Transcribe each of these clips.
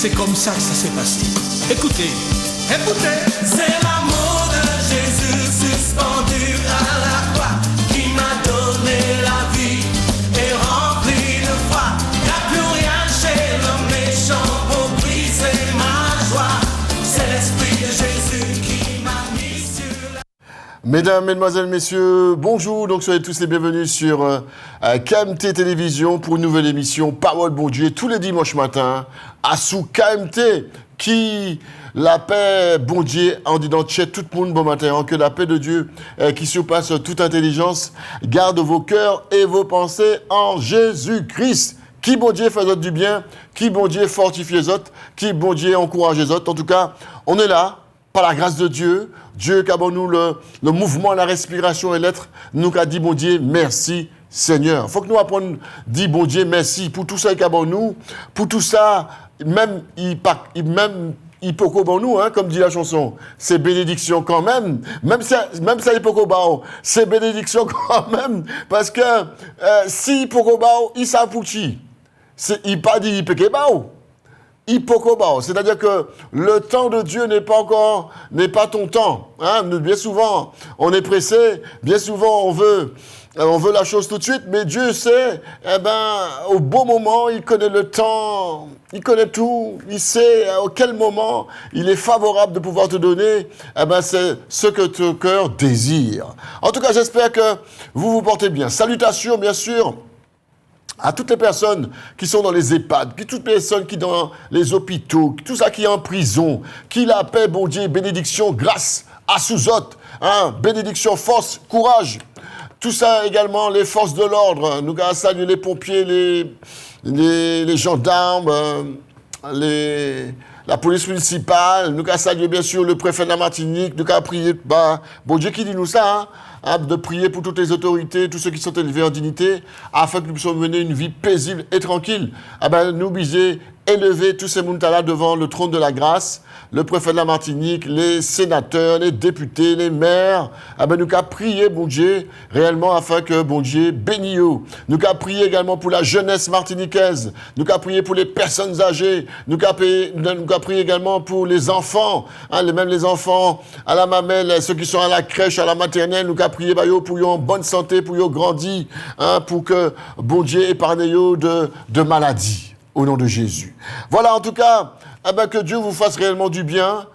c'est comme ça que ça s'est passé. Écoutez, écoutez. C'est l'amour de Jésus suspendu à la croix qui m'a donné la vie et rempli de foi. Y'a plus rien chez l'homme méchant pour briser ma joie. C'est l'esprit de Jésus qui m'a mis sur la... Mesdames, Mesdemoiselles, Messieurs, bonjour. Donc soyez tous les bienvenus sur KMT Télévision pour une nouvelle émission Parole Bon Dieu tous les dimanches matins à sous KMT qui la paix bon Dieu en disant chez tout le monde bon matin que la paix de Dieu qui surpasse toute intelligence garde vos cœurs et vos pensées en Jésus-Christ. Qui bon Dieu fait du bien, qui bon Dieu fortifie les autres, qui bon Dieu encourage les autres. En tout cas, on est là. Par la grâce de Dieu, Dieu qui a nous le mouvement, la respiration et l'être, nous a dit, bon Dieu, merci Seigneur. Il faut que nous apprenions à dire, bon Dieu, merci pour tout ça qu'il a nous, pour tout ça, même il peut nous, hein, comme dit la chanson, c'est bénédiction quand même, même ça il peut c'est bénédiction quand même, parce que si il peut il s'appuie, il pas dit il peut c'est-à-dire que le temps de Dieu n'est pas ton temps. Hein? Bien souvent, on est pressé, bien souvent, on veut la chose tout de suite, mais Dieu sait, au bon moment, il connaît le temps, il connaît tout, il sait à quel moment il est favorable de pouvoir te donner, c'est ce que ton cœur désire. En tout cas, j'espère que vous vous portez bien. Salutations, bien sûr, à toutes les personnes qui sont dans les EHPAD, toutes les personnes qui sont dans les hôpitaux, tout ça qui est en prison, qui la paix, bon Dieu, bénédiction, grâce à sous-autres, hein, bénédiction, force, courage. Tout ça également, les forces de l'ordre. Nous allons saluer les pompiers, les gendarmes, la police municipale. Nous allons saluer bien sûr le préfet de la Martinique. Nous allons prier, bon Dieu qui dit nous ça, hein, de prier pour toutes les autorités, tous ceux qui sont élevés en dignité, afin que nous puissions mener une vie paisible et tranquille. Nous biser, élever tous ces moutons-là devant le trône de la grâce, le préfet de la Martinique, les sénateurs, les députés, les maires. Nous allons prier, bon Dieu, réellement, afin que, bon Dieu, bénisse. Nous allons prier également pour la jeunesse martiniquaise. Nous allons prier pour les personnes âgées. Nous allons prier également pour les enfants, hein, même les enfants à la mamelle, ceux qui sont à la crèche, à la maternelle. Nous allons prier pour eux en bonne santé, pour eux grandir, hein, pour que, bon Dieu, épargne eux de maladies. Au nom de Jésus. Voilà, en tout cas, que Dieu vous fasse réellement du bien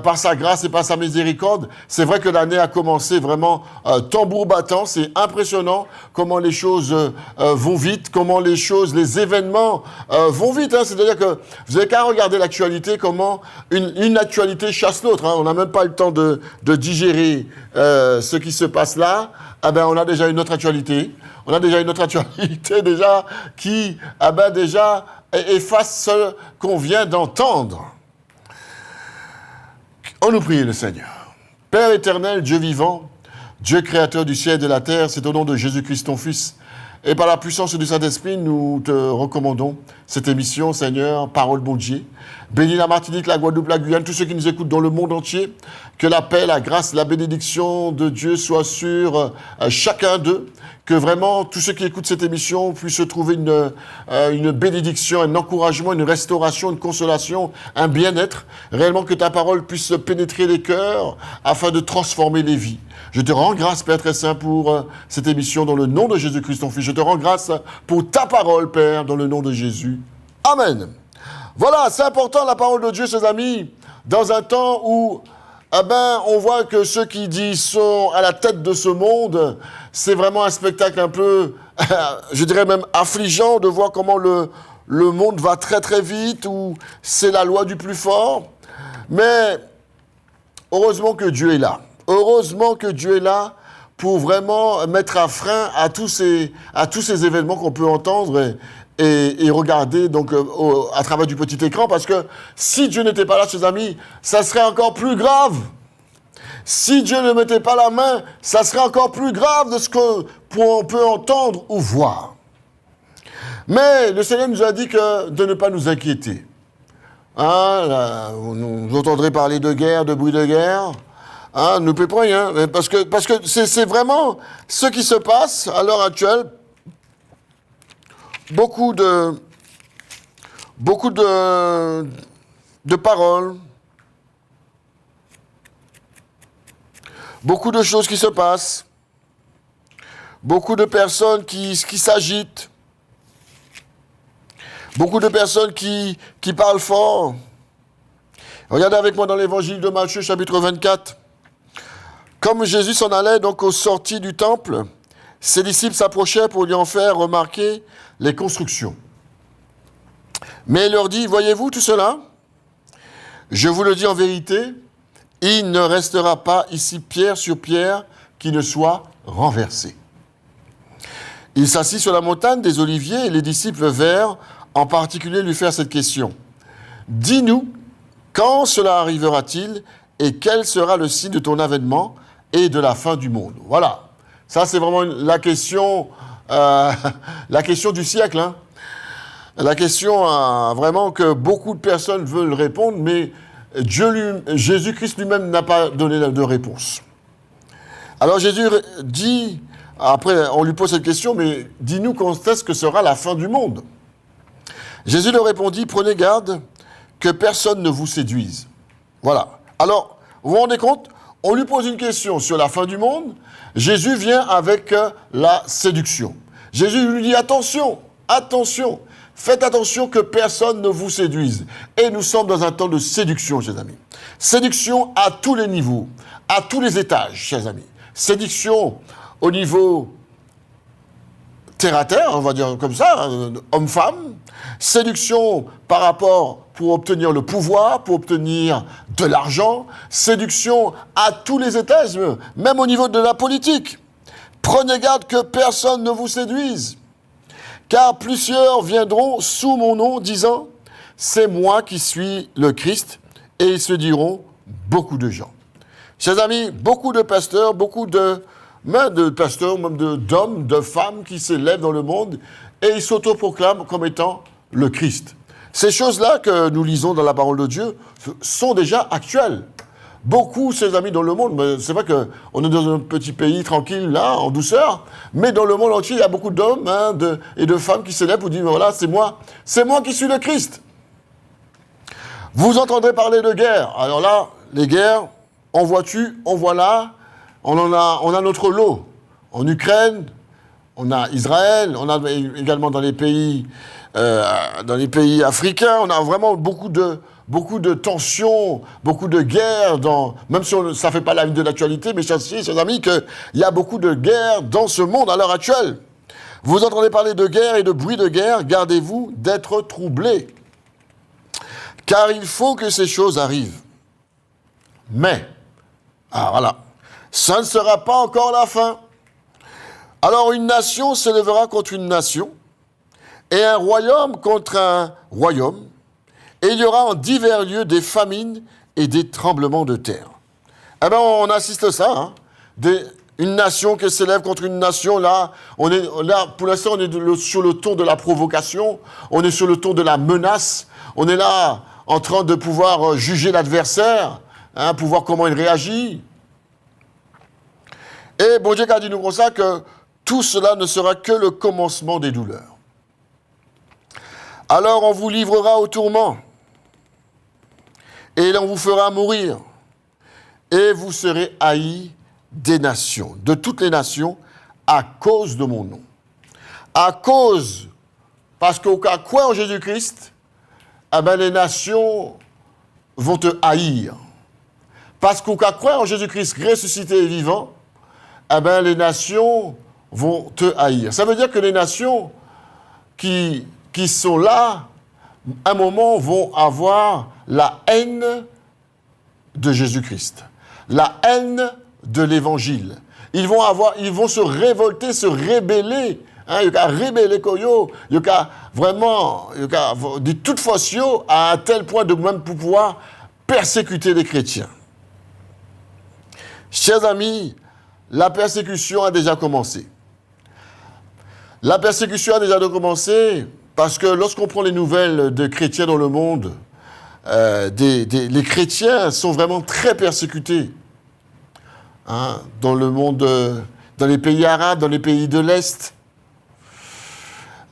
par sa grâce et par sa miséricorde. C'est vrai que l'année a commencé vraiment tambour battant. C'est impressionnant comment les choses vont vite, comment les événements vont vite. Hein. C'est-à-dire que vous n'avez qu'à regarder l'actualité, comment une actualité chasse l'autre. Hein. On n'a même pas le temps de digérer ce qui se passe là. On a déjà une autre actualité. On a déjà une autre actualité déjà qui déjà efface ce qu'on vient d'entendre. On nous prie le Seigneur. Père éternel, Dieu vivant, Dieu créateur du ciel et de la terre, c'est au nom de Jésus-Christ ton Fils. Et par la puissance du Saint-Esprit, nous te recommandons cette émission, Seigneur, Parole bon Dieu. Bénis la Martinique, la Guadeloupe, la Guyane, tous ceux qui nous écoutent dans le monde entier. Que la paix, la grâce, la bénédiction de Dieu soit sur chacun d'eux. Que vraiment, tous ceux qui écoutent cette émission puissent trouver une bénédiction, un encouragement, une restauration, une consolation, un bien-être. Réellement, que ta parole puisse pénétrer les cœurs afin de transformer les vies. Je te rends grâce, Père très saint, pour cette émission dans le nom de Jésus-Christ, ton Fils. Je te rends grâce pour ta parole, Père, dans le nom de Jésus. Amen. Voilà, c'est important, la parole de Dieu, chers amis, dans un temps où on voit que ceux qui sont à la tête de ce monde, c'est vraiment un spectacle un peu, je dirais même affligeant de voir comment le monde va très très vite, où c'est la loi du plus fort. Mais heureusement que Dieu est là. Heureusement que Dieu est là pour vraiment mettre un frein à tous ces événements qu'on peut entendre et regarder donc à travers du petit écran, parce que si Dieu n'était pas là, chers amis, ça serait encore plus grave. Si Dieu ne mettait pas la main, ça serait encore plus grave de ce qu'on peut entendre ou voir. Mais le Seigneur nous a dit de ne pas nous inquiéter. Hein, vous entendrez parler de guerre, de bruit de guerre. Hein, ne peut pas rien, parce que c'est vraiment ce qui se passe à l'heure actuelle. Beaucoup de de paroles, beaucoup de choses qui se passent, beaucoup de personnes qui s'agitent, beaucoup de personnes qui parlent fort. Regardez avec moi dans l'évangile de Matthieu, chapitre 24. Comme Jésus s'en allait donc aux sorties du temple, ses disciples s'approchaient pour lui en faire remarquer les constructions. Mais il leur dit, voyez-vous tout cela? Je vous le dis en vérité, il ne restera pas ici pierre sur pierre qui ne soit renversée. Il s'assit sur la montagne des Oliviers et les disciples vinrent en particulier lui faire cette question. Dis-nous, quand cela arrivera-t-il et quel sera le signe de ton avènement et de la fin du monde? Voilà. Ça, c'est vraiment la question du siècle. Hein. La question vraiment que beaucoup de personnes veulent répondre, mais Jésus-Christ lui-même n'a pas donné de réponse. Alors Jésus dit, après on lui pose cette question, mais dis-nous quand est-ce que sera la fin du monde? Jésus leur répondit, prenez garde que personne ne vous séduise. Voilà. Alors, vous vous rendez compte? On lui pose une question sur la fin du monde. Jésus vient avec la séduction. Jésus lui dit, attention, attention, faites attention que personne ne vous séduise. Et nous sommes dans un temps de séduction, chers amis. Séduction à tous les niveaux, à tous les étages, chers amis. Séduction au niveau terre à terre, on va dire comme ça, homme-femme. Séduction par rapport pour obtenir le pouvoir, pour obtenir de l'argent. Séduction à tous les étages, même au niveau de la politique. Prenez garde que personne ne vous séduise. Car plusieurs viendront sous mon nom, disant, c'est moi qui suis le Christ, et ils se diront beaucoup de gens. Chers amis, beaucoup de pasteurs, même d'hommes, de femmes qui s'élèvent dans le monde, et ils s'autoproclament comme étant le Christ. Ces choses-là que nous lisons dans la parole de Dieu sont déjà actuelles. Beaucoup, ses amis, dans le monde, mais c'est vrai qu'on est dans un petit pays tranquille, là, en douceur, mais dans le monde entier, il y a beaucoup d'hommes et de femmes qui s'élèvent pour dire, voilà, c'est moi qui suis le Christ. Vous entendrez parler de guerre. Alors là, les guerres, en vois-tu, en voilà, on a notre lot. En Ukraine, on a Israël, on a également dans les pays africains, on a vraiment beaucoup de tensions, beaucoup de guerres, même si ça ne fait pas la vie de l'actualité, mais je sais, chers amis, qu'il y a beaucoup de guerres dans ce monde à l'heure actuelle. Vous entendez parler de guerre et de bruit de guerre, gardez-vous d'être troublés. Car il faut que ces choses arrivent. Mais, voilà, ça ne sera pas encore la fin. Alors une nation s'élèvera contre une nation, et un royaume contre un royaume, et il y aura en divers lieux des famines et des tremblements de terre. Eh bien, on assiste à ça, hein. Une nation qui s'élève contre une nation, là, pour l'instant, on est sur le ton de la provocation, on est sur le ton de la menace, on est là en train de pouvoir juger l'adversaire, pour voir comment il réagit. Et bon Dieu a dit nous comme ça que tout cela ne sera que le commencement des douleurs. Alors on vous livrera au tourment, et l'on vous fera mourir, et vous serez haïs des nations, de toutes les nations, à cause de mon nom. À cause, parce qu'au cas quoi en Jésus-Christ, les nations vont te haïr. Parce qu'au cas quoi en Jésus-Christ ressuscité et vivant, les nations vont te haïr. Ça veut dire que les nations qui sont là, à un moment, vont avoir la haine de Jésus-Christ, la haine de l'Évangile. Ils vont se révolter, se rébeller. Il y a rébeller koyo, il y a vraiment, de toute façon, à un tel point de même pouvoir persécuter les chrétiens. Chers amis, la persécution a déjà commencé. La persécution a déjà commencé parce que lorsqu'on prend les nouvelles de chrétiens dans le monde, les chrétiens sont vraiment très persécutés. Dans le monde, dans les pays arabes, dans les pays de l'Est.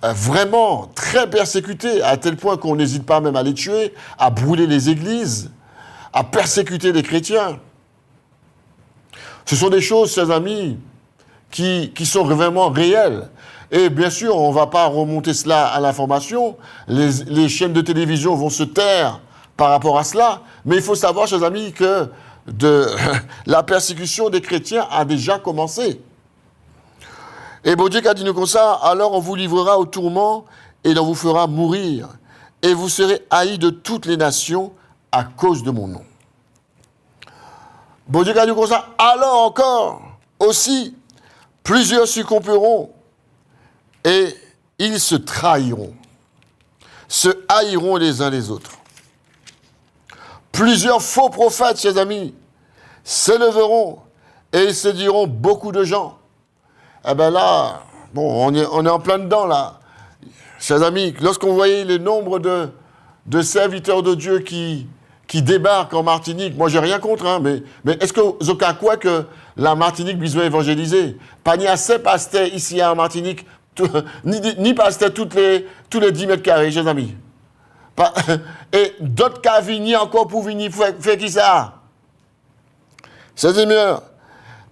vraiment très persécutés, à tel point qu'on n'hésite pas même à les tuer, à brûler les églises, à persécuter les chrétiens. Ce sont des choses, chers amis, qui sont vraiment réelles. Et bien sûr, on ne va pas remonter cela à l'information. Les chaînes de télévision vont se taire par rapport à cela. Mais il faut savoir, chers amis, que la persécution des chrétiens a déjà commencé. Et bon Dieu a dit nous comme ça, alors on vous livrera au tourment et l'on vous fera mourir. Et vous serez haïs de toutes les nations à cause de mon nom. Bon Dieu a dit comme ça, alors encore, aussi, plusieurs succomberont et ils se trahiront, se haïront les uns les autres. Plusieurs faux prophètes, chers amis, s'élèveront et ils se diront beaucoup de gens. Eh bien là, bon, on est en plein dedans là. Chers amis, lorsqu'on voyait le nombre de serviteurs de Dieu qui débarquent en Martinique, moi j'ai rien contre, hein, mais est-ce que vous avez quoi que la Martinique besoin évangéliser? Pas ni assez pasteur ici en Martinique, ni pasteur tous les 10 mètres carrés, chers amis. Et d'autres cas vignes encore pour venir faire qui ça? C'est mieux.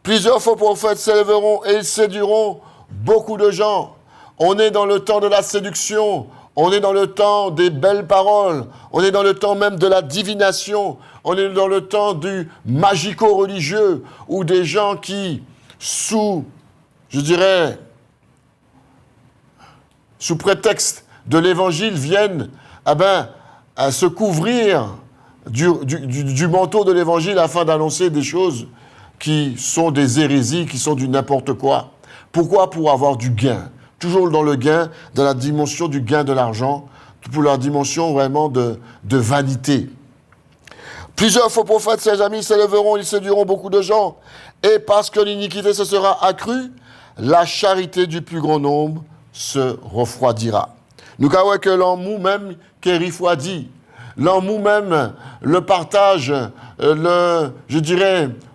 Plusieurs faux prophètes s'élèveront et ils séduiront beaucoup de gens. On est dans le temps de la séduction. On est dans le temps des belles paroles. On est dans le temps même de la divination. On est dans le temps du magico-religieux où des gens qui, sous prétexte de l'évangile, viennent à se couvrir du manteau de l'évangile afin d'annoncer des choses qui sont des hérésies, qui sont du n'importe quoi. Pourquoi? Pour avoir du gain. Toujours dans le gain, dans la dimension du gain de l'argent, pour la dimension vraiment de vanité. Plusieurs faux prophètes, chers amis, s'élèveront, ils séduiront beaucoup de gens. Et parce que l'iniquité se sera accrue, la charité du plus grand nombre se refroidira. Nous avons que l'amour même qui est refroidi. L'amour même, le partage,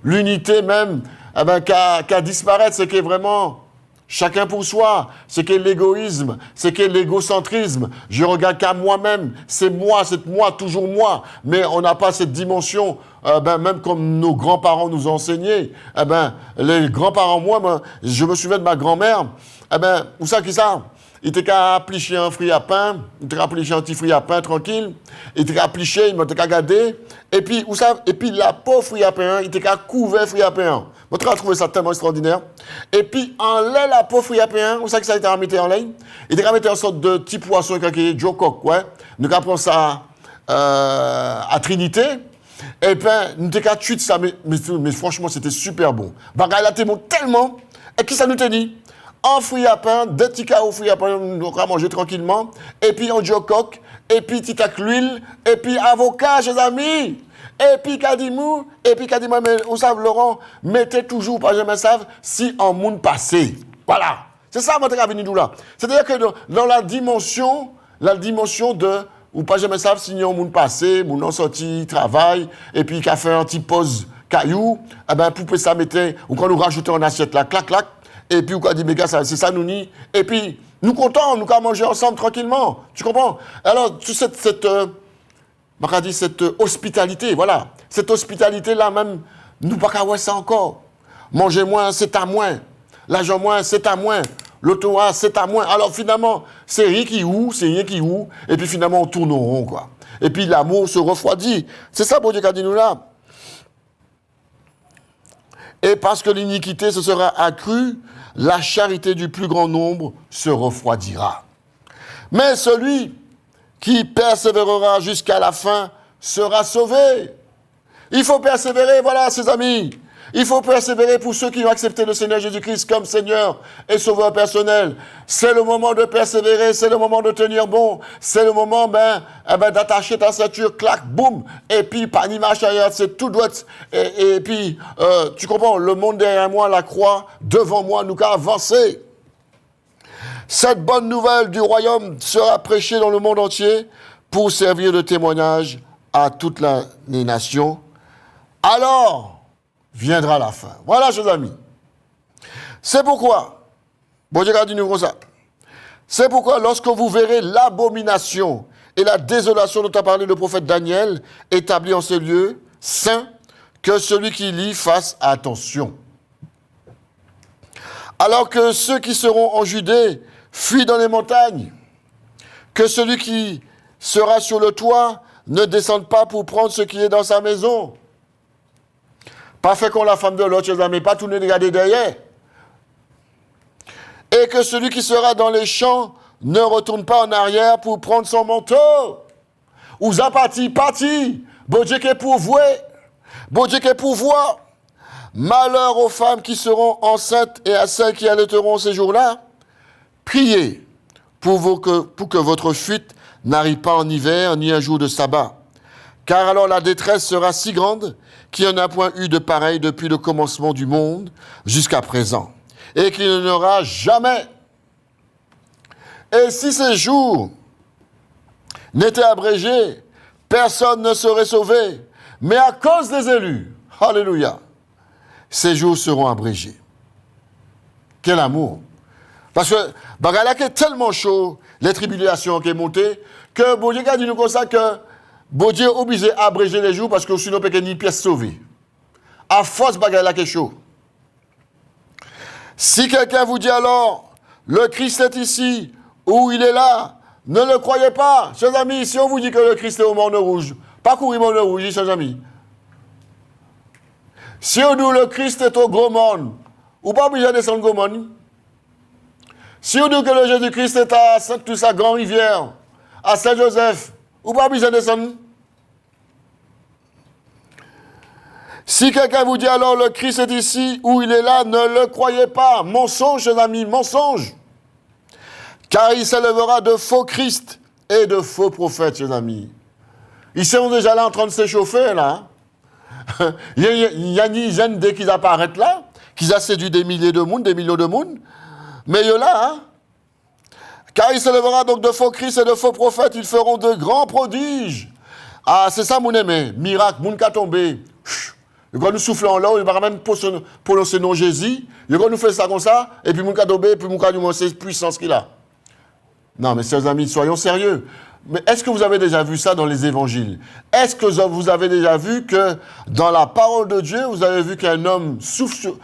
l'unité même, qu'à disparaître, c'est qui est vraiment chacun pour soi, c'est qui est l'égoïsme, c'est qui est l'égocentrisme. Je regarde qu'à moi-même, c'est moi, toujours moi. Mais on n'a pas cette dimension, même comme nos grands-parents nous ont enseigné. Les grands-parents, moi, je me souviens de ma grand-mère, où ça qui ça? Il était qu'à applicher un fruit à pain, il était qu'à applicher un petit fruit à pain tranquille, il était qu'à applicher, il était qu'à garder, et puis la pauvre fruit à pain, il était qu'à couvert fruit à pain. Moi, j'ai trouvé ça tellement extraordinaire. Et puis, en lait, la pauvre fruit à pain, où ça que ça a été remis en lait? Il était qu'à mettre une sorte de petit poisson qui est Joe Coq, ouais. Nous avons ça à Trinité. Et puis, nous avons qu'à tuer ça, mais franchement, c'était super bon. Bagaille là, t'es bon tellement, et qui ça nous t'a dit? Un fruit à pain, deux petits carreaux fruits à pain, on va manger tranquillement. Et puis on Joe Coq, et puis titac l'huile, et puis avocat, chers amis. Et puis kadimou, et puis kadimou, mais vous savez, Laurent, mettez toujours, pas jamais savent, si en monde passé. Voilà. C'est ça, votre avenir là. C'est-à-dire que dans la dimension de, ou pas jamais savent, si en monde passé, mon non sorti, travail, et puis qu'a fait un petit pause caillou, pour ça, mettez, ou quand nous rajoutons en assiette là, clac, clac. Et puis, on dit, mais gars, c'est ça, nous ni. Et puis, nous comptons, nous allons manger ensemble tranquillement. Tu comprends? Alors, cette hospitalité, voilà. Cette hospitalité-là, même, nous pas qu'à voir ça encore. Manger moins, c'est à moins. L'argent moins, c'est à moins. L'auto, c'est à moins. Alors, finalement, c'est rien qui ou. Et puis, finalement, on tourne en rond, quoi. Et puis, l'amour se refroidit. C'est ça, bon Dieu, qu'a dit nous là. Et parce que l'iniquité se sera accrue, la charité du plus grand nombre se refroidira. Mais celui qui persévérera jusqu'à la fin sera sauvé. Il faut persévérer, voilà, ses amis. Il faut persévérer pour ceux qui ont accepté le Seigneur Jésus-Christ comme Seigneur et Sauveur personnel. C'est le moment de persévérer, c'est le moment de tenir bon, c'est le moment d'attacher ta ceinture, clac, boum, et puis pas ni marche arrière, c'est tout droit. Et puis, tu comprends, le monde derrière moi, la croix, devant moi, nous qu'à avancer. Cette bonne nouvelle du royaume sera prêchée dans le monde entier pour servir de témoignage à toutes les nations. Alors viendra la fin. Voilà, chers amis. C'est pourquoi, bon Dieu a dit nous comme ça. C'est pourquoi lorsque vous verrez l'abomination et la désolation dont a parlé le prophète Daniel, établie en ce lieu saint, que celui qui lit fasse attention. Alors que ceux qui seront en Judée fuient dans les montagnes, que celui qui sera sur le toit ne descende pas pour prendre ce qui est dans sa maison. Pas fait qu'on la femme de l'autre, mais pas tourner regarder derrière. Et que celui qui sera dans les champs ne retourne pas en arrière pour prendre son manteau. Ou parti, bon Dieu qui est pour vous, bon Dieu qui est pour voir. Malheur aux femmes qui seront enceintes et à celles qui allaiteront ces jours-là. Priez pour que votre fuite n'arrive pas en hiver ni un jour de sabbat. Car alors la détresse sera si grande qu'il n'y en a point eu de pareil depuis le commencement du monde jusqu'à présent. Et qu'il n'y en aura jamais. Et si ces jours n'étaient abrégés, personne ne serait sauvé. Mais à cause des élus, alléluia, ces jours seront abrégés. Quel amour! Parce que, là qui est tellement chaud, les tribulations qui sont montées, que bon Dieu a dit nous comme ça que bon Dieu est obligé d'abréger les jours parce que sinon, il n'y a ni pièce sauvée. À force, là qui est chaud. Si quelqu'un vous dit alors, le Christ est ici, ou il est là, ne le croyez pas. Chers amis, si on vous dit que le Christ est au Morne Rouge, pas courir au Morne Rouge, chers amis. Si on dit le Christ est au Gros Morne, ou pas obligé de descendre au Gros Morne. Si on dit que le Jésus-Christ est à Sainte-Toussaint, Grand-Rivière, à Saint-Joseph, ou pas obligé de descendre. Si quelqu'un vous dit alors le Christ est ici ou il est là, ne le croyez pas. Mensonge, chers amis, mensonge. Car il s'élèvera de faux Christ et de faux prophètes, chers amis. Ils sont déjà là en train de s'échauffer, là. Il y a ni jeunes dès qu'ils apparaissent là, qu'ils ont séduit des milliers de monde, des millions de monde. Mais il y a là, hein. Car il s'élèvera donc de faux Christ et de faux prophètes, ils feront de grands prodiges. Ah, c'est ça, mon aimé. Miracle, moun ka tombé. Il va nous souffler en l'eau, il va même prononcer nom Jésus. Il va nous faire ça comme ça, et puis moun ka tombé, puis moun ka nous montrer puissance qu'il a. Non, mais chers amis, soyons sérieux. Mais est-ce que vous avez déjà vu ça dans les évangiles? Est-ce que vous avez déjà vu que dans la parole de Dieu, vous avez vu qu'un homme souffle,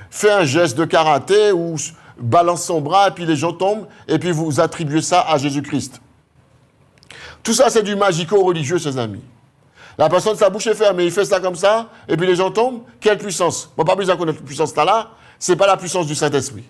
fait un geste de karaté ou balance son bras et puis les gens tombent et puis vous attribuez ça à Jésus-Christ? Tout ça, c'est du magico-religieux, chers amis. La personne, sa bouche est fermée, il fait ça comme ça et puis les gens tombent. Quelle puissance? Bon, pas besoin de connaître la puissance là, c'est pas la puissance du Saint-Esprit.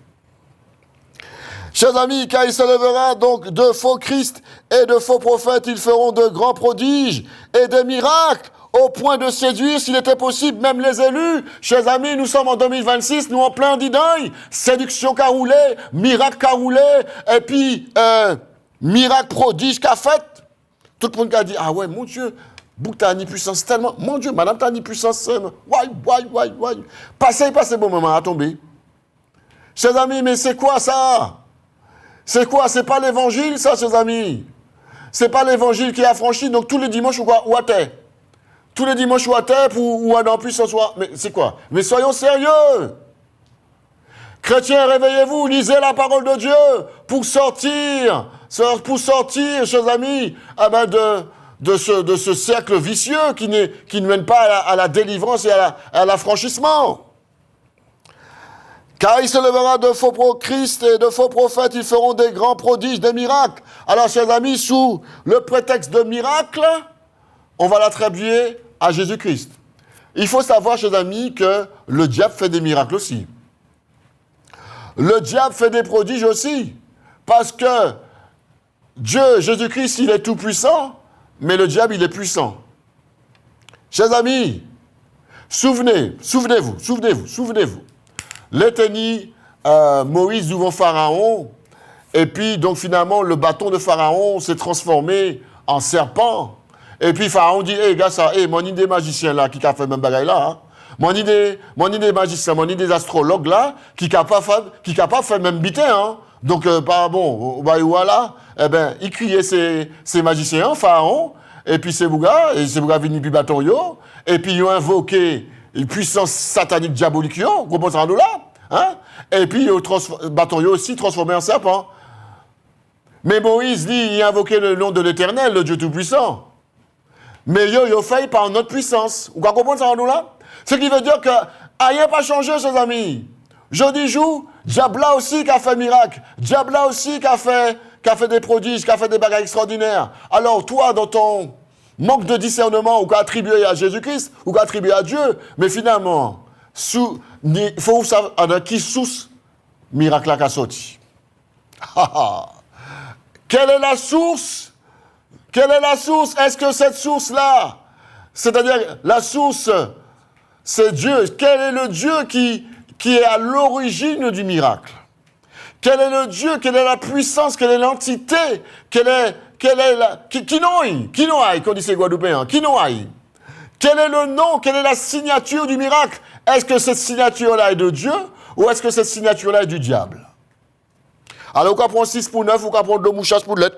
Chers amis, car il s'élèvera donc de faux Christ et de faux prophètes, ils feront de grands prodiges et des miracles, au point de séduire, s'il était possible, même les élus. Chers amis, nous sommes en 2026, nous en plein d'idées. Séduction qu'a roulé, miracle qu'a roulé, et puis miracle prodige qu'a fait. Tout le monde a dit, ah ouais, mon Dieu, Bouc t'as ni puissance tellement, mon Dieu, madame t'as ni puissance, ouais. Passez bon moment à tomber. Chers amis, mais c'est quoi ça? C'est quoi? C'est pas l'évangile, ça, chers amis. C'est pas l'évangile qui est affranchi, donc tous les dimanches, ou à terre. Tous les dimanches, ou à terre, ou à dans puissance, mais c'est quoi? Mais soyons sérieux. Chrétiens, réveillez-vous, lisez la parole de Dieu pour sortir, chers amis, de ce cercle vicieux qui ne mène pas à la délivrance et à l'affranchissement. Car il se lèvera de faux Christ et de faux prophètes, ils feront des grands prodiges, des miracles. Alors, chers amis, sous le prétexte de miracle, on va l'attribuer à Jésus-Christ. Il faut savoir, chers amis, que le diable fait des miracles aussi. Le diable fait des prodiges aussi. Parce que Dieu, Jésus-Christ, il est tout puissant, mais le diable, il est puissant. Chers amis, souvenez-vous. L'éternel Moïse devant Pharaon, et puis donc finalement le bâton de Pharaon s'est transformé en serpent. Et puis Pharaon dit, gars, ça, mon idée magicien là, qui a fait même bagaille là, hein? Mon idée magicien, mon idée astrologue là, qui capable de faire même bité, hein? Donc, voilà, il criait ces magiciens, Pharaon, et puis ces bougas venus du bâton, et puis ils ont invoqué une puissance satanique diabolique, vous comprenez là? Hein? Et puis, il a aussi transformé en serpent. Mais Moïse, lui, il a invoqué le nom de l'Éternel, le Dieu Tout-Puissant. Mais il a failli par notre puissance. Vous comprenez ça, nous, là? Ce qui veut dire que rien n'a pas changé, chers amis. Jeudi jour, Diabla aussi qui a fait miracle. Diabla aussi qui a fait des prodiges, qui a fait des bagages extraordinaires. Alors, toi, dans ton manque de discernement, ou qu'a attribué à Jésus-Christ, ou qu'a attribué à Dieu, mais finalement, il faut savoir qui source miracle qu'a sorti. Quelle est la source? Quelle est la source? Est-ce que cette source-là, c'est-à-dire la source, c'est Dieu? Quel est le Dieu qui est à l'origine du miracle? Quel est le Dieu? Quelle est la puissance? Quelle est l'entité? Quelle est la... Kinoaï, qu'on dit c'est Guadeloupéen. Kinoaï. Quel est le nom? Quelle est la signature du miracle? Est-ce que cette signature-là est de Dieu? Ou est-ce que cette signature-là est du diable? Alors, on va prendre 6 pour 9, on va prendre 2 mouchages pour lettres.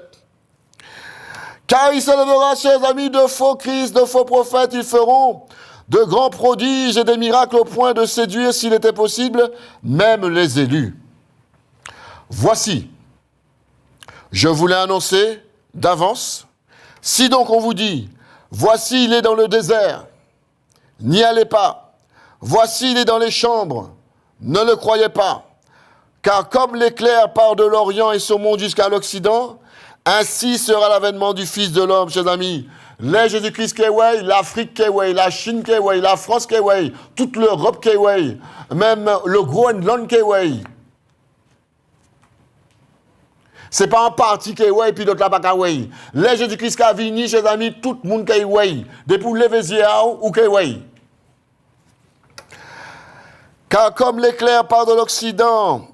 Car il s'élèvera, chers amis, de faux Christ, de faux prophètes, ils feront de grands prodiges et des miracles au point de séduire, s'il était possible, même les élus. Voici, je vous l'ai annoncé d'avance. Si donc on vous dit, voici il est dans le désert, n'y allez pas. Voici il est dans les chambres, ne le croyez pas. Car comme l'éclair part de l'Orient et se monte jusqu'à l'Occident, ainsi sera l'avènement du Fils de l'homme, chers amis. Les Jésus-Christ qui est way, l'Afrique qui est way, la Chine qui est way, la France qui est way, toute l'Europe qui est way, même le Groenland qui est way. C'est pas un parti qui est way, puis d'autres là pas qui est way. Les Jésus-Christ qui a venu, chers amis, tout le monde qui est way. Depuis les Véziers ou qui est way. Car comme l'éclair part de l'Occident,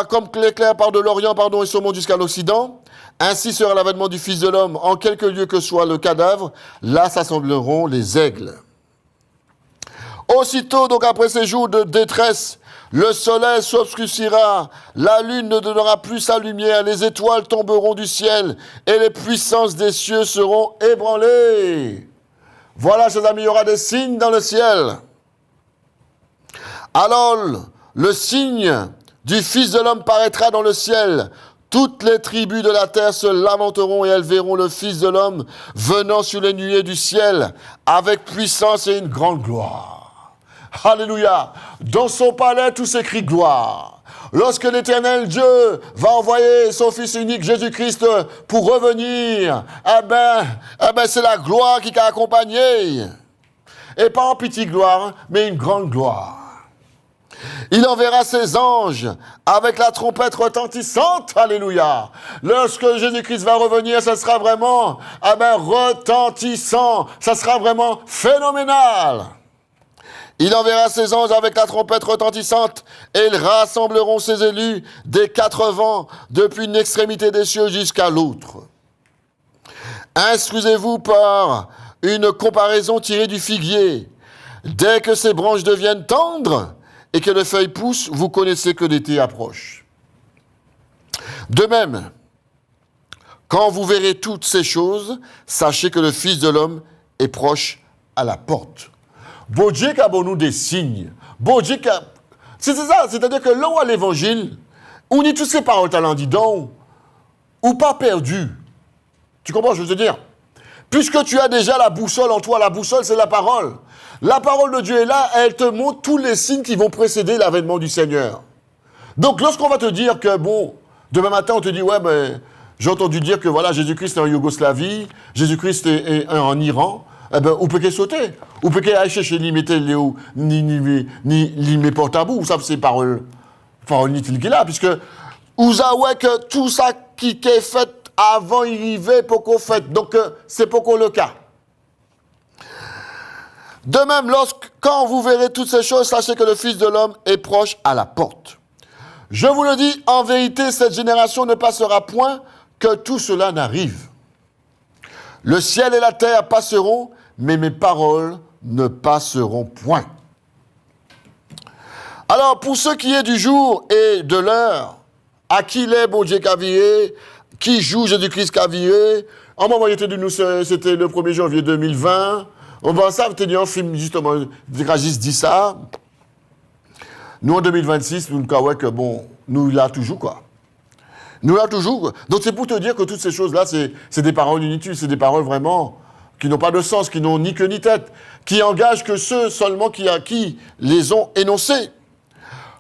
comme l'éclair part de l'Orient, et se monte jusqu'à l'Occident, ainsi sera l'avènement du Fils de l'homme. En quelque lieu que soit le cadavre, là s'assembleront les aigles. Aussitôt, donc après ces jours de détresse, le soleil s'obscurcira, la lune ne donnera plus sa lumière, les étoiles tomberont du ciel, et les puissances des cieux seront ébranlées. Voilà, chers amis, il y aura des signes dans le ciel. Alors, le signe du Fils de l'homme paraîtra dans le ciel. Toutes les tribus de la terre se lamenteront et elles verront le Fils de l'homme venant sur les nuées du ciel avec puissance et une grande gloire. Alléluia. Dans son palais, tout s'écrit gloire. Lorsque l'Éternel Dieu va envoyer son Fils unique Jésus-Christ pour revenir, c'est la gloire qui t'a accompagné. Et pas en petite gloire, mais une grande gloire. Il enverra ses anges avec la trompette retentissante. Alléluia. Lorsque Jésus-Christ va revenir, ça sera vraiment retentissant. Ça sera vraiment phénoménal. Il enverra ses anges avec la trompette retentissante et ils rassembleront ses élus des 4 vents depuis une extrémité des cieux jusqu'à l'autre. Instruisez-vous par une comparaison tirée du figuier. Dès que ses branches deviennent tendres, et que les feuilles poussent, vous connaissez que l'été approche. De même, quand vous verrez toutes ces choses, sachez que le Fils de l'homme est proche à la porte. Bon Dieu qui a bon nous des signes. Bon Dieu qui a... C'est ça, c'est-à-dire que là où à l'évangile, on dit toutes ces paroles talent dit donc, ou pas perdu. Tu comprends ce que je veux dire? Puisque tu as déjà la boussole en toi, la boussole c'est la parole. La parole de Dieu est là, elle te montre tous les signes qui vont précéder l'avènement du Seigneur. Donc, lorsqu'on va te dire que, demain matin, on te dit, j'ai entendu dire que, Jésus-Christ est en Yougoslavie, Jésus-Christ est en Iran, ou peut qu'il sauter, ou peut qu'il aille chercher ni porte à bout, ça, c'est parole inutile qu'il a, puisque, vous avez que tout ça qui est fait avant, il y va pour qu'on fait, donc, c'est pour qu'on le cas. De même, quand vous verrez toutes ces choses, sachez que le Fils de l'homme est proche à la porte. Je vous le dis, en vérité, cette génération ne passera point que tout cela n'arrive. Le ciel et la terre passeront, mais mes paroles ne passeront point. Alors, pour ce qui est du jour et de l'heure, à qui l'est bon Dieu Cavier, qui joue Jésus-Christ Cavier, en moment où de nous, c'était le 1er janvier 2020, on va ça, tenir un film, justement, Ragis dit ça. Nous, en 2026, nous croyons que, bon, nous là toujours, quoi. Nous là toujours. Donc, c'est pour te dire que toutes ces choses-là, c'est des paroles inutiles, c'est des paroles vraiment qui n'ont pas de sens, qui n'ont ni queue ni tête, qui engagent que ceux seulement qui les ont énoncés.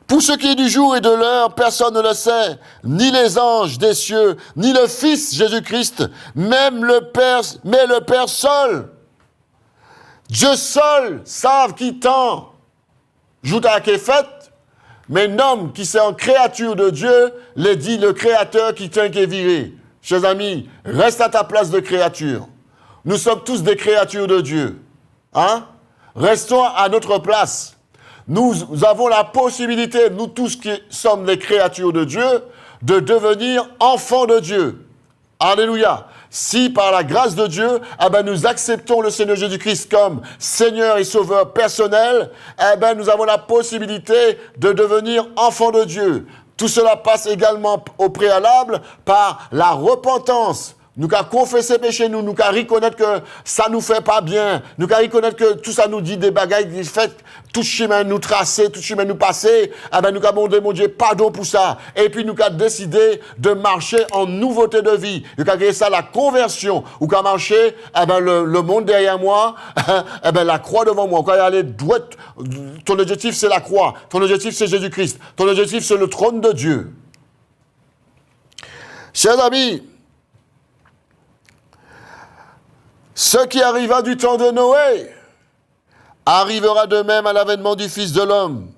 Pour ce qui est du jour et de l'heure, personne ne le sait, ni les anges des cieux, ni le Fils Jésus-Christ, même le Père, mais le Père seul. Dieu seul savent qui tend. Joue à qui est fait, mais l'homme qui c'est en créature de Dieu, les dit le Créateur qui tient qui est viré. Chers amis, reste à ta place de créature. Nous sommes tous des créatures de Dieu. Hein? Restons à notre place. Nous avons la possibilité, nous tous qui sommes des créatures de Dieu, de devenir enfants de Dieu. Alléluia. Si par la grâce de Dieu, nous acceptons le Seigneur Jésus-Christ comme Seigneur et Sauveur personnel, nous avons la possibilité de devenir enfants de Dieu. Tout cela passe également au préalable par la repentance. Nous qu'à confesser péché, nous qu'à reconnaître que ça nous fait pas bien, nous qu'à reconnaître que tout ça nous dit des bagailles, des faits, tout chemin nous tracer, tout chemin nous passer, nous qu'à demander, mon Dieu, pardon pour ça. Et puis nous qu'à décider de marcher en nouveauté de vie. Nous qu'à créer ça la conversion, ou qu'à marcher, le monde derrière moi, la croix devant moi. Quand il y aller droit, ton objectif c'est la croix, ton objectif c'est Jésus-Christ, ton objectif c'est le trône de Dieu. Chers amis, ce qui arriva du temps de Noé arrivera de même à l'avènement du Fils de l'homme.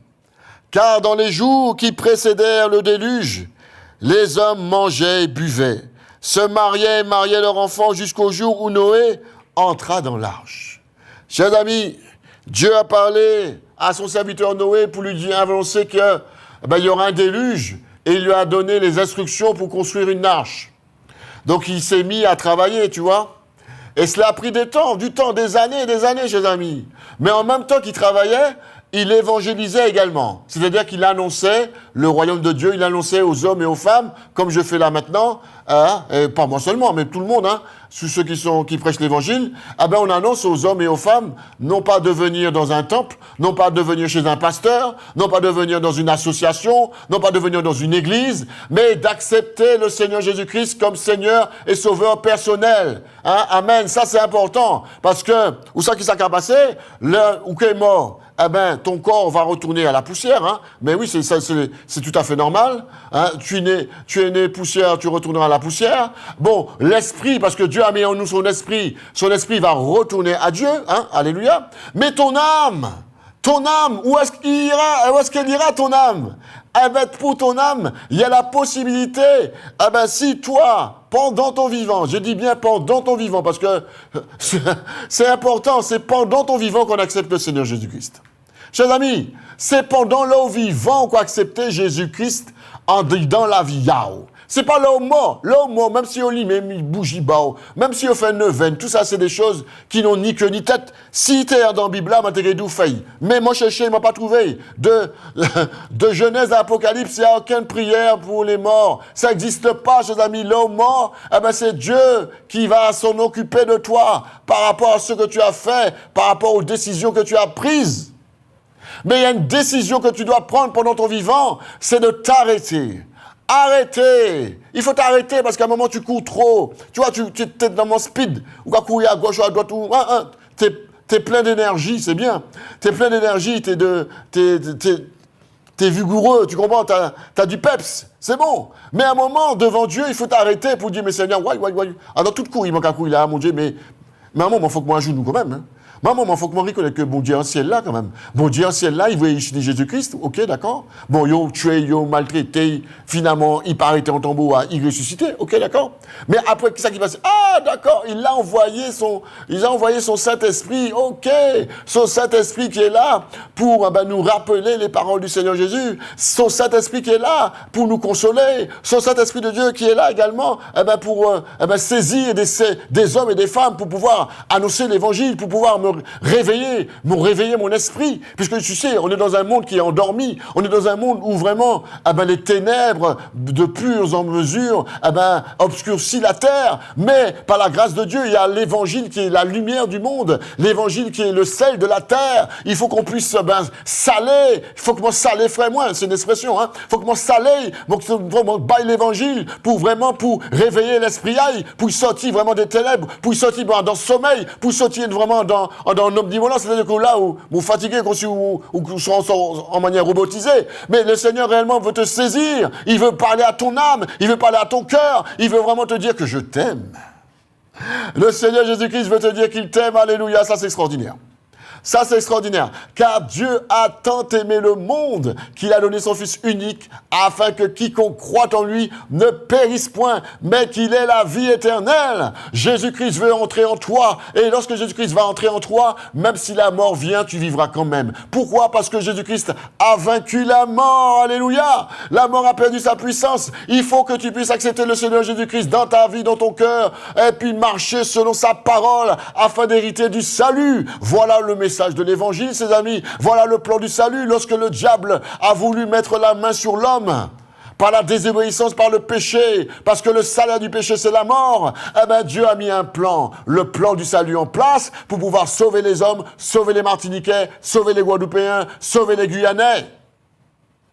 Car dans les jours qui précédèrent le déluge, les hommes mangeaient et buvaient, se mariaient et mariaient leurs enfants jusqu'au jour où Noé entra dans l'arche. Chers amis, Dieu a parlé à son serviteur Noé pour lui dire, annoncer qu'il y aura un déluge, et il lui a donné les instructions pour construire une arche. Donc il s'est mis à travailler, tu vois. Et cela a pris du temps, des années, chers amis. Mais en même temps qu'il travaillait, il évangélisait également. C'est-à-dire qu'il annonçait le royaume de Dieu, il annonçait aux hommes et aux femmes, comme je fais là maintenant, et pas moi seulement, mais tout le monde, tous ceux qui prêchent l'évangile, on annonce aux hommes et aux femmes, non pas de venir dans un temple, non pas de venir chez un pasteur, non pas de venir dans une association, non pas de venir dans une église, mais d'accepter le Seigneur Jésus-Christ comme Seigneur et Sauveur personnel. Amen, ça c'est important, parce que, où ça qui s'est passé, où qui est mort, ton corps va retourner à la poussière, mais oui, c'est tout à fait normal. Tu es né poussière, tu retourneras à la poussière. Bon, l'esprit, parce que Dieu a mis en nous son esprit va retourner à Dieu, alléluia. Mais ton âme, où est-ce qu'elle ira, ton âme? Pour ton âme, il y a la possibilité, si toi, pendant ton vivant, je dis bien pendant ton vivant, parce que c'est important, c'est pendant ton vivant qu'on accepte le Seigneur Jésus-Christ. Chers amis, c'est pendant le vivant qu'on accepte Jésus-Christ dans la vie. C'est pas l'homme mort, même si on lit, même il bouge, même si on fait neuvaine, tout ça c'est des choses qui n'ont ni queue ni tête. Si tu es dans la Bible, tu failli. Mais moi cherché, il m'a pas trouvé. De Genèse à Apocalypse, il n'y a aucune prière pour les morts. Ça n'existe pas, chers amis. L'homme mort, c'est Dieu qui va s'en occuper de toi par rapport à ce que tu as fait, par rapport aux décisions que tu as prises. Mais il y a une décision que tu dois prendre pendant ton vivant, c'est de t'arrêter. Arrêtez. Il faut t'arrêter parce qu'à un moment, tu cours trop. Tu vois, tu es dans mon speed. Ou à courir à gauche ou à droite. T'es plein d'énergie, c'est bien. T'es plein d'énergie, t'es vigoureux, tu comprends, t'as du peps, c'est bon. Mais à un moment, devant Dieu, il faut t'arrêter pour dire, mais Seigneur, alors tout court, il manque à courir là, mon Dieu, mais à un moment, il faut que moi joue nous quand même. Maman, il faut que moi reconnaisse que bon Dieu en ciel là, quand même. Bon Dieu en ciel là, il voyait Jésus-Christ, ok, d'accord. Bon, ils ont tué, ils ont maltraité, finalement, il paraît en tombeau, il ressuscité, ok, d'accord. Mais après, qu'est-ce qui passe? Ah, d'accord, il a envoyé son Saint-Esprit, ok. Son Saint-Esprit qui est là pour nous rappeler les paroles du Seigneur Jésus. Son Saint-Esprit qui est là pour nous consoler. Son Saint-Esprit de Dieu qui est là également pour saisir des hommes et des femmes pour pouvoir annoncer l'évangile, pour pouvoir me réveiller mon esprit. Puisque tu sais, on est dans un monde qui est endormi. On est dans un monde où vraiment, les ténèbres de pures en mesure, obscurcissent la terre. Mais par la grâce de Dieu, il y a l'évangile qui est la lumière du monde. L'évangile qui est le sel de la terre. Il faut qu'on puisse saler. Il faut que moi saler, frère, moi, c'est une expression, hein. Il faut que moi saler, vraiment baille l'évangile pour réveiller l'esprit, pour y sortir vraiment des ténèbres, pour y sortir dans le sommeil, pour y sortir vraiment dans l'omnivolence, c'est-à-dire que là où vous fatiguez, ou en manière robotisée, mais le Seigneur réellement veut te saisir, il veut parler à ton âme, il veut parler à ton cœur, il veut vraiment te dire que je t'aime. Le Seigneur Jésus-Christ veut te dire qu'il t'aime, alléluia, ça c'est extraordinaire. Ça, c'est extraordinaire. Car Dieu a tant aimé le monde qu'il a donné son Fils unique afin que quiconque croit en lui ne périsse point, mais qu'il ait la vie éternelle. Jésus-Christ veut entrer en toi. Et lorsque Jésus-Christ va entrer en toi, même si la mort vient, tu vivras quand même. Pourquoi? Parce que Jésus-Christ a vaincu la mort. Alléluia. La mort a perdu sa puissance. Il faut que tu puisses accepter le Seigneur Jésus-Christ dans ta vie, dans ton cœur, et puis marcher selon sa parole afin d'hériter du salut. Voilà le message de l'évangile, ses amis. Voilà le plan du salut. Lorsque le diable a voulu mettre la main sur l'homme, par la désobéissance, par le péché, parce que le salaire du péché, c'est la mort, Dieu a mis un plan, le plan du salut en place pour pouvoir sauver les hommes, sauver les Martiniquais, sauver les Guadeloupéens, sauver les Guyanais.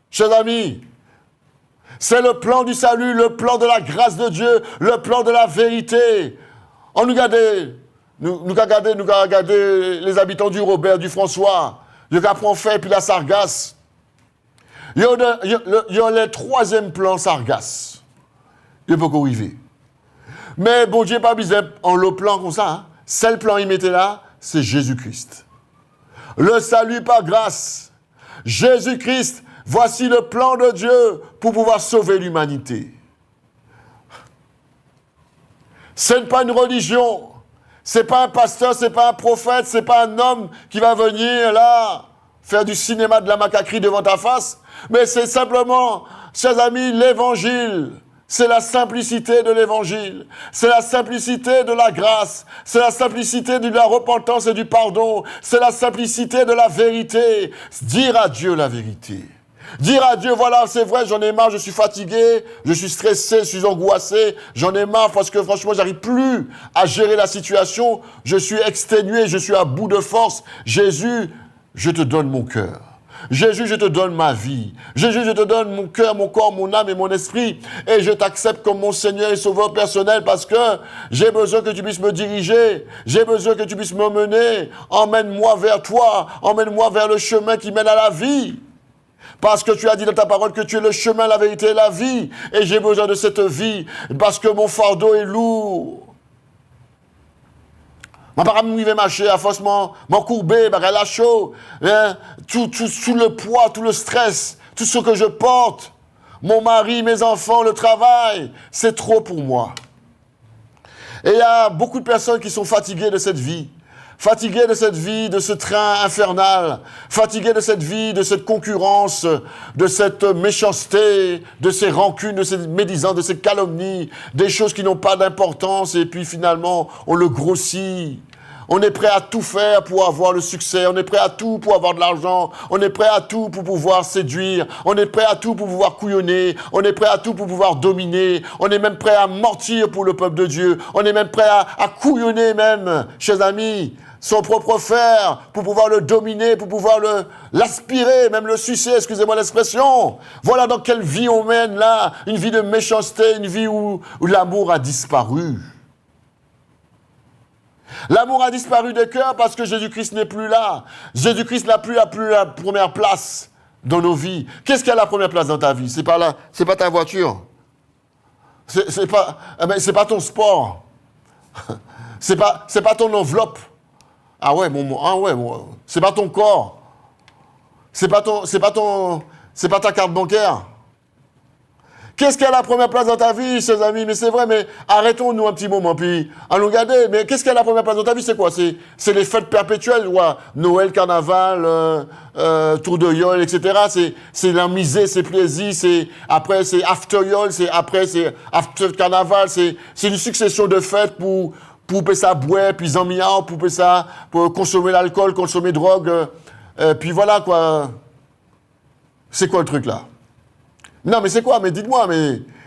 Chers amis, c'est le plan du salut, le plan de la grâce de Dieu, le plan de la vérité. On nous regardait. Nous avons regardé les habitants du Robert, du François, du Capron-Fait, puis la Sargasse. Il y a le troisième plan Sargasse. Il peut qu'on arrive. Mais bon Dieu, pas besoin en le plan comme ça. Hein. C'est le plan il mettait là, c'est Jésus-Christ. Le salut par grâce. Jésus-Christ, voici le plan de Dieu pour pouvoir sauver l'humanité. Ce n'est pas une religion. C'est pas un pasteur, c'est pas un prophète, c'est pas un homme qui va venir là faire du cinéma de la macaquerie devant ta face, mais c'est simplement, chers amis, l'évangile. C'est la simplicité de l'évangile. C'est la simplicité de la grâce. C'est la simplicité de la repentance et du pardon. C'est la simplicité de la vérité. Dire à Dieu la vérité. Dire à Dieu, voilà, c'est vrai, j'en ai marre, je suis fatigué, je suis stressé, je suis angoissé, j'en ai marre parce que franchement, j'arrive plus à gérer la situation, je suis exténué, je suis à bout de force. Jésus, je te donne mon cœur. Jésus, je te donne ma vie. Jésus, je te donne mon cœur, mon corps, mon âme et mon esprit. Et je t'accepte comme mon Seigneur et Sauveur personnel parce que j'ai besoin que tu puisses me diriger. J'ai besoin que tu puisses me mener. Emmène-moi vers toi. Emmène-moi vers le chemin qui mène à la vie. Parce que tu as dit dans ta parole que tu es le chemin, la vérité et la vie. Et j'ai besoin de cette vie parce que mon fardeau est lourd. Ma parole m'y va marcher à force m'encourber, elle a chaud. Hein? Tout le poids, tout le stress, tout ce que je porte, mon mari, mes enfants, le travail, c'est trop pour moi. Et il y a beaucoup de personnes qui sont fatiguées de cette vie. Fatigué de cette vie, de ce train infernal, fatigué de cette vie, de cette concurrence, de cette méchanceté, de ces rancunes, de ces médisances, de ces calomnies, des choses qui n'ont pas d'importance et puis finalement on le grossit. On est prêt à tout faire pour avoir le succès, on est prêt à tout pour avoir de l'argent, on est prêt à tout pour pouvoir séduire, on est prêt à tout pour pouvoir couillonner, on est prêt à tout pour pouvoir dominer, on est même prêt à mentir pour le peuple de Dieu, on est même prêt à couillonner même, chers amis, son propre frère, pour pouvoir le dominer, pour pouvoir l'aspirer, même le sucer, excusez-moi l'expression. Voilà dans quelle vie on mène là, une vie de méchanceté, une vie où l'amour a disparu. L'amour a disparu des cœurs parce que Jésus-Christ n'est plus là. Jésus-Christ n'a plus la première place dans nos vies. Qu'est-ce qui a la première place dans ta vie? C'est pas ta voiture. C'est pas ton sport. C'est pas ton enveloppe. Ah ouais, c'est pas ton corps. C'est pas ta carte bancaire. Qu'est-ce qui a la première place dans ta vie, chers amis? Mais c'est vrai, mais arrêtons-nous un petit moment, puis allons regarder. Mais qu'est-ce qui a la première place dans ta vie? C'est quoi? C'est les fêtes perpétuelles, ouais. Noël, carnaval, tour de yole, etc. C'est la misée, c'est plaisir, après c'est after yole, c'est after carnaval. C'est une succession de fêtes pour ça boire, puis zamian, pour ça, pour consommer l'alcool, consommer drogue, puis voilà quoi. C'est quoi le truc là? Non mais c'est quoi? Mais dites-moi,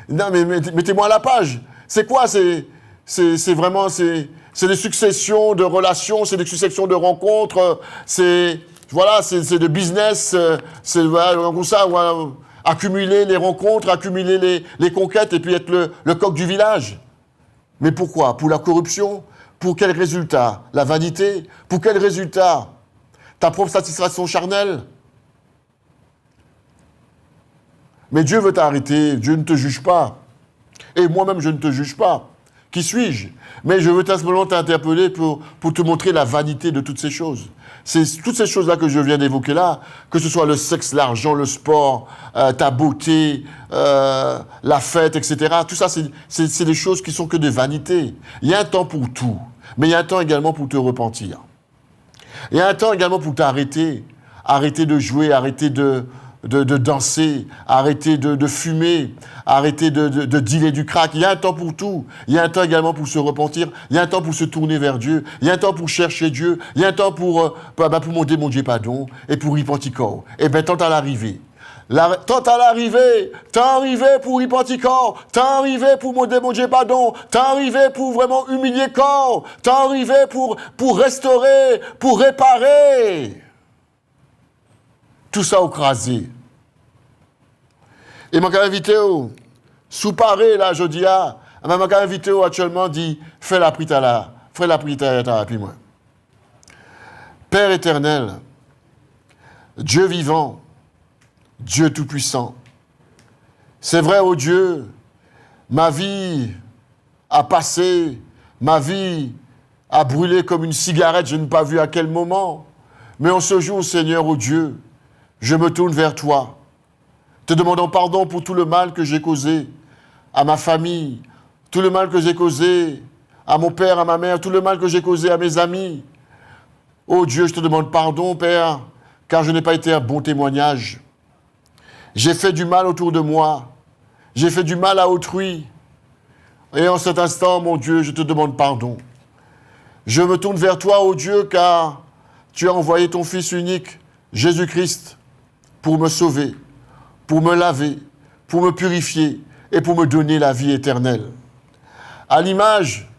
mettez-moi à la page. C'est quoi? C'est vraiment, c'est des successions de relations, c'est des successions de rencontres, c'est de business, c'est voilà, comme ça, voilà, accumuler les rencontres, accumuler les conquêtes et puis être le coq du village. Mais pourquoi? Pour la corruption? Pour quel résultat? La vanité? Pour quel résultat? Ta propre satisfaction charnelle? Mais Dieu veut t'arrêter, Dieu ne te juge pas. Et moi-même, je ne te juge pas. Qui suis-je? Mais je veux simplement t'interpeller pour te montrer la vanité de toutes ces choses. C'est toutes ces choses-là que je viens d'évoquer là, que ce soit le sexe, l'argent, le sport, ta beauté, la fête, etc. Tout ça, c'est des choses qui sont que des vanités. Il y a un temps pour tout, mais il y a un temps également pour te repentir. Il y a un temps également pour t'arrêter. Arrêter de jouer, arrêter de danser, arrêter de fumer, arrêter de dealer du crack. Il y a un temps pour tout. Il y a un temps également pour se repentir. Il y a un temps pour se tourner vers Dieu. Il y a un temps pour chercher Dieu. Il y a un temps pour demander mon Dieu pardon et pour y penser corps. Et bien, tant à l'arrivée. Tant à l'arrivée, tant arrivé pour y penser corps, tant arrivé pour demander mon Dieu pardon, tant arrivé pour vraiment humilier corps, tant arrivé pour restaurer, pour réparer. Tout ça au crasé. Et m'a invité sous paré là, je dis m'a invité actuellement dit fais la prière là, puis moi. Père éternel, Dieu vivant, Dieu tout-puissant. C'est vrai, oh Dieu, ma vie a passé, ma vie a brûlé comme une cigarette, je n'ai pas vu à quel moment. Mais en ce jour, Seigneur, oh Dieu, je me tourne vers toi, te demandant pardon pour tout le mal que j'ai causé à ma famille, tout le mal que j'ai causé à mon père, à ma mère, tout le mal que j'ai causé à mes amis. Oh Dieu, je te demande pardon, Père, car je n'ai pas été un bon témoignage. J'ai fait du mal autour de moi, j'ai fait du mal à autrui. Et en cet instant, mon Dieu, je te demande pardon. Je me tourne vers toi, oh Dieu, car tu as envoyé ton Fils unique, Jésus-Christ, pour me sauver, pour me laver, pour me purifier et pour me donner la vie éternelle. À l'image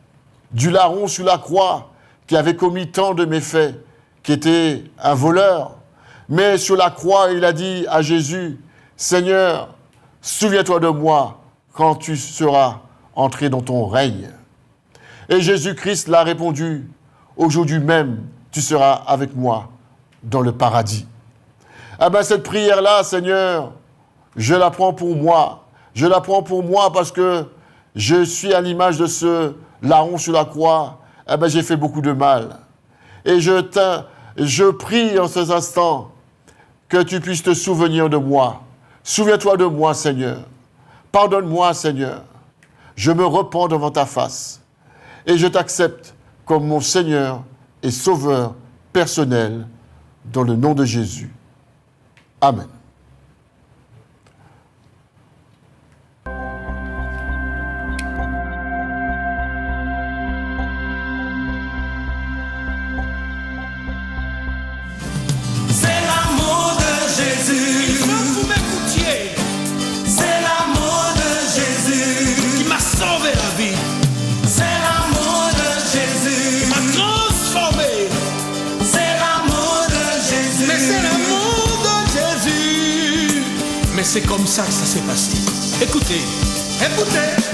du larron sur la croix qui avait commis tant de méfaits, qui était un voleur, mais sur la croix, il a dit à Jésus, « Seigneur, souviens-toi de moi quand tu seras entré dans ton règne. » Et Jésus-Christ l'a répondu, « Aujourd'hui même, tu seras avec moi dans le paradis. » Ah ben cette prière-là, Seigneur, je la prends pour moi. Je la prends pour moi parce que je suis à l'image de ce larron sur la croix. Ah ben j'ai fait beaucoup de mal. Et je prie en ces instants que tu puisses te souvenir de moi. Souviens-toi de moi, Seigneur. Pardonne-moi, Seigneur. Je me repens devant ta face. Et je t'accepte comme mon Seigneur et Sauveur personnel dans le nom de Jésus. Amen. C'est l'amour de Jésus. Il faut que vous m'écoutiez. C'est l'amour de Jésus Qui m'a sauvé la vie. C'est l'amour de Jésus Qui m'a transformé. C'est l'amour de Jésus Mais c'est l'amour de Jésus. Mais c'est comme ça que ça s'est passé. Écoutez.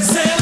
C'est